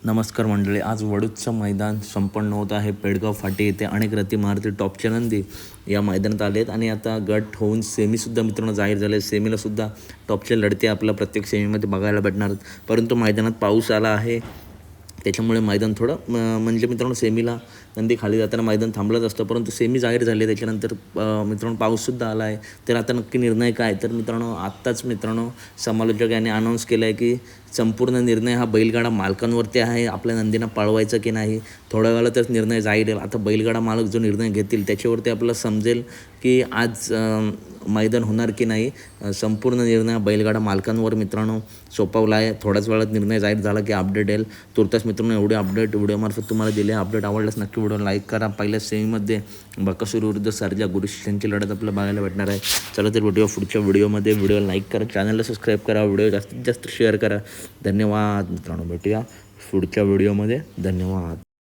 नमस्कार मंडळी, आज वडूजचं मैदान संपन्न होत आहे. पेडगाव फाटी येथे अनेक रथी महारथी टॉपचे नंदी या मैदानात आले आहेत आणि आता गट होऊन सेमीसुद्धा मित्रांनो जाहीर झाले. सेमीलासुद्धा टॉपचे लढते आपल्या प्रत्येक सेमीमध्ये बघायला भेटणार आहेत. परंतु मैदानात पाऊस आला आहे, त्याच्यामुळे मैदान थोडं म्हणजे मित्रांनो सेमीला नंदी खाली जाताना मैदान थांबलंच असतं. परंतु सेमी जाहीर झाली, त्याच्यानंतर मित्रांनो पाऊससुद्धा आला आहे. तर आता नक्की निर्णय काय, तर मित्रांनो आत्ताच मित्रांनो समालोचक यांनी अनाऊन्स केलं आहे की संपूर्ण निर्णय हा बैलगाडा मालकांवरती आहे, आपल्या नंदींना पळवायचं की नाही. थोड्या वेळातच निर्णय जाहीर येईल. आता बैलगाडा मालक जो निर्णय घेतील त्याच्यावरती आपल्याला समजेल की आज मैदान होणार की नाही. संपूर्ण निर्णय बैलगाडा मालकांवर मित्रांनो सोपवला आहे. थोड्याच वेळात निर्णय जाहीर झाला की अपडेट येईल. तुर्तास मित्रांनो एवढे अपडेट व्हिडिओमार्फत तुम्हाला दिले. अपडेट आवडल्यास नक्की व्हिडिओ लाईक करा. पहिल्या सेमीमध्ये बकासूर विरुद्ध सर्जा गुरुश यांची लढत आपल्याला बघायला भेटणार आहे. चला तर व्हिडिओ पुढच्या व्हिडिओमध्ये. व्हिडिओ लाईक करा, चॅनलला सबस्क्राईब करा, व्हिडिओ जास्तीत जास्त शेअर करा. धन्यवाद मित्रांनो, भेटूया पुढच्या व्हिडिओमध्ये. धन्यवाद.